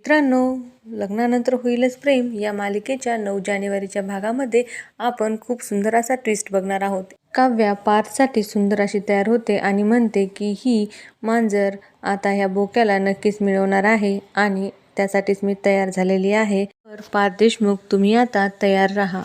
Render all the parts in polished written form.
मित्रांनो, लग्नानंतर होईलच प्रेम या मालिकेच्या 9 जानेवारीच्या भागामध्ये आपण खूप सुंदर असा ट्विस्ट बघणार आहोत. काव्या पार्थसाठी सुंदर अशी तयार होते आणि म्हणते की ही मांजर आता ह्या बोक्याला नक्कीच मिळवणार आहे आणि त्यासाठीच मी तयार झालेली आहे. तर पार्थ देशमुख, तुम्ही आता तयार राहा.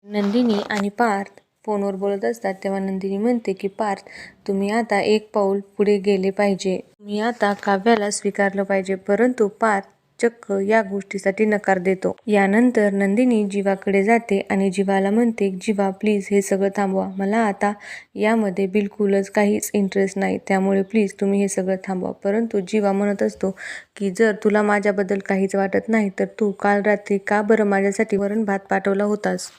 नंदिनी आणि पार्थ फोनवर बोलत असतात तेव्हा नंदिनी म्हणते की पार्थ, तुम्ही आता एक पाऊल पुढे गेले पाहिजे. तुम्ही आता काव्याला स्वीकारलं पाहिजे. परंतु पार्थ चक्क या गोष्टीसाठी नकार देतो. यानंतर नंदिनी जीवाकडे जाते आणि जीवाला म्हणते, जीवा प्लीज हे सगळं थांबवा. मला आता यामध्ये बिलकुलच काहीच इंटरेस्ट नाही. त्यामुळे प्लीज तुम्ही हे सगळं थांबवा. परंतु जीवा म्हणत असतो की जर तुला माझ्याबद्दल काहीच वाटत नाही तर तू काल रात्री का बरं माझ्यासाठी वरण भात पाठवला होतास?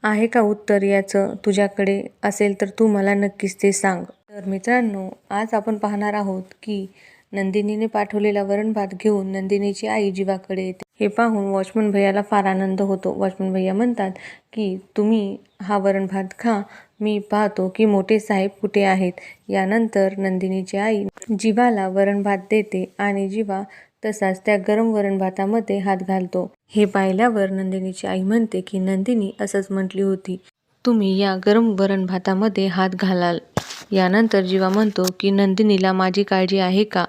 आहे का उत्तर याचं तुझ्याकडे? असेल तर तू मला नक्कीच ते सांग. तर मित्रांनो, आज आपण पाहणार आहोत की नंदिनीने पाठवलेला वरण भात घेऊन नंदिनीची आई जीवाकडे येते. हे पाहून वॉचमन भैयाला फार आनंद होतो. वॉचमन भैया म्हणतात की तुम्ही हा वरण भात खा, मी पाहतो की मोठे साहेब कुठे आहेत. यानंतर नंदिनीची आई जीवाला वरण भात देते आणि जीवा तसाच त्या गरम वरण भातामध्ये हात घालतो. हे पाहिल्यावर नंदिनीची आई म्हणते की नंदिनी असंच म्हटली होती, तुम्ही या गरम वरण भातामध्ये हात घालाल. यानंतर जीवा म्हणतो की नंदिनीला माझी काळजी आहे का?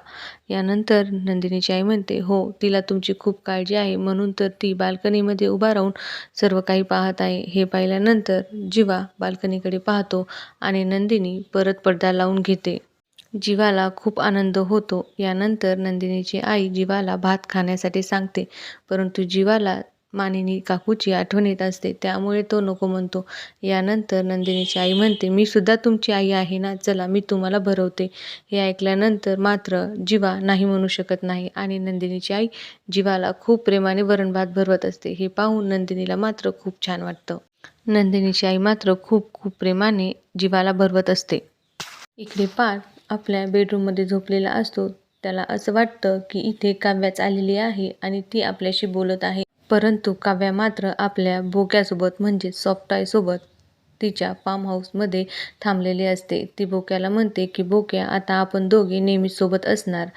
यानंतर नंदिनीची आई म्हणते, हो, तिला तुमची खूप काळजी आहे, म्हणून तर ती बाल्कनीमध्ये उभा राहून सर्व काही पाहत आहे. हे पाहिल्यानंतर जीवा बाल्कनीकडे पाहतो आणि नंदिनी परत पडदा लावून घेते. जीवाला खूप आनंद होतो. यानंतर नंदिनीची आई जीवाला भात खाण्यासाठी सांगते, परंतु जीवाला मानिनी काकूची आठवण येत असते, त्यामुळे तो नको म्हणतो. यानंतर नंदिनीची आई म्हणते, मी सुद्धा तुमची आई आहे ना, चला मी तुम्हाला भरवते. हे ऐकल्यानंतर मात्र जीवा नाही म्हणू शकत नाही आणि नंदिनीची आई जीवाला खूप प्रेमाने वरण भात भरवत असते. हे पाहून नंदिनीला मात्र खूप छान वाटतं. नंदिनीची आई मात्र खूप खूप प्रेमाने जीवाला भरवत असते. इकडे पार्थ आपल्या बेडरूममध्ये झोपलेला असतो. त्याला असं वाटतं की इथे काव्याच आलेली आहे आणि ती आपल्याशी बोलत आहे. परंतु काव्या मात्र आपल्या बोक्यासोबत म्हणजे सॉफ्ट सोबत तिच्या फार्म हाऊसमध्ये थांबलेली असते. ती बोक्याला म्हणते की बोक्या, आता आपण दोघे नेहमी सोबत असणार.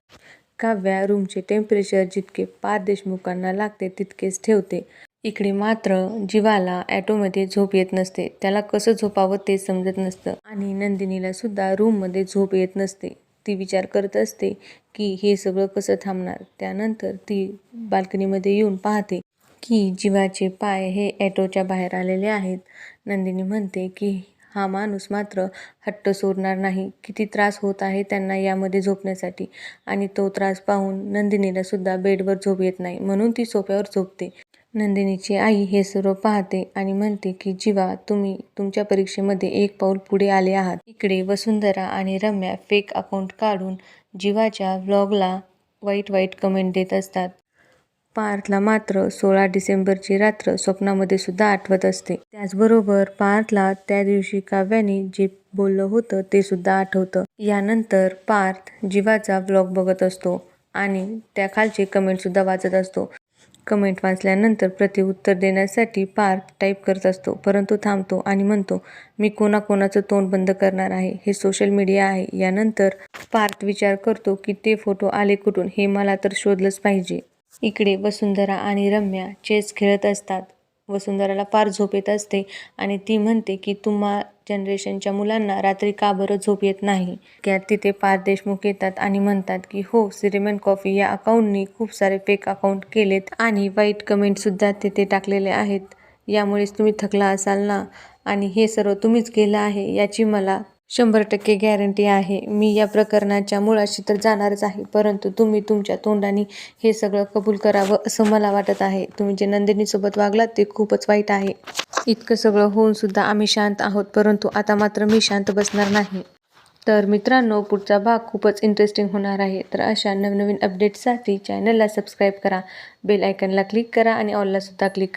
काव्या रूमचे टेम्परेचर जितके पार्थ देशमुखांना लागते तितकेच ठेवते. इकडे मात्र जीवाला ॲटोमध्ये झोप येत नसते. त्याला कसं झोपावं ते समजत नसतं आणि नंदिनीला सुद्धा रूममध्ये झोप येत नसते. ती विचार करत असते की हे सगळं कसं थांबणार. त्यानंतर ती बाल्कनीमध्ये येऊन पाहते की जीवाचे पाय हे ॲटोच्या बाहेर आलेले आहेत. नंदिनी म्हणते की हा माणूस मात्र हट्ट सोडणार नाही. किती त्रास होत आहे त्यांना यामध्ये झोपण्यासाठी आणि तो त्रास पाहून नंदिनीला सुद्धा बेडवर झोप येत नाही, म्हणून ती सोफ्यावर झोपते. नंदिनीची आई हे सर्व पाहते आणि म्हणते की जीवा, तुम्ही तुमच्या परीक्षेमध्ये एक पाऊल पुढे आले आहात. इकडे वसुंधरा आणि रम्या फेक अकाउंट काढून जीवाच्या व्लॉगला वाईट कमेंट देत असतात. पार्थला मात्र 16 डिसेंबरची रात्र स्वप्नामध्ये सुद्धा आठवत असते. त्याचबरोबर पार्थला त्या दिवशी काव्याने जे बोललं होतं ते सुद्धा आठवतं. यानंतर पार्थ जीवाचा व्लॉग बघत असतो आणि त्या खालचे कमेंट सुद्धा वाचत असतो. कमेंट वाचल्यानंतर प्रतिउत्तर देण्यासाठी पार्थ टाईप करत असतो, परंतु थांबतो आणि म्हणतो, मी कोणाकोणाचं तोंड बंद करणार आहे? हे सोशल मीडिया आहे. यानंतर पार्थ विचार करतो की ते फोटो आले कुठून, हे मला तर शोधलंच पाहिजे. इकडे वसुंधरा आणि रम्या चेस खेळत असतात. वसुंधराला फार झोप येत असते आणि ती म्हणते की तुम्हा जनरेशनच्या मुलांना रात्री का बरं झोप येत नाही. तिथे पार्थ देशमुख येतात आणि म्हणतात की हो, सिरेमन कॉफी या अकाउंटनी खूप सारे फेक अकाउंट केलेत आणि वाईट कमेंटसुद्धा तिथे टाकलेले आहेत. यामुळेच तुम्ही थकला असाल ना, आणि हे सर्व तुम्हीच केलं आहे याची मला 100% गॅरंटी आहे. मी या प्रकरणाच्या मुळाशी तर जाणारच आहे, परंतु तुम्ही तुमच्या तोंडाने हे सगळं कबूल करावं असं मला वाटत आहे. तुम्ही जे नंदिनीसोबत वागलात ते खूपच वाईट आहे. इतकं सगळं होऊन सुद्धा आम्ही शांत आहोत, परंतु आता मात्र मी शांत बसणार नाही. तर मित्रांनो, पुढचा भाग खूपच इंटरेस्टिंग होणार आहे. तर अशा नवनवीन अपडेट्ससाठी चॅनलला सबस्क्राईब करा, बेल आयकनला क्लिक करा आणि ऑलला सुद्धा क्लिक करा.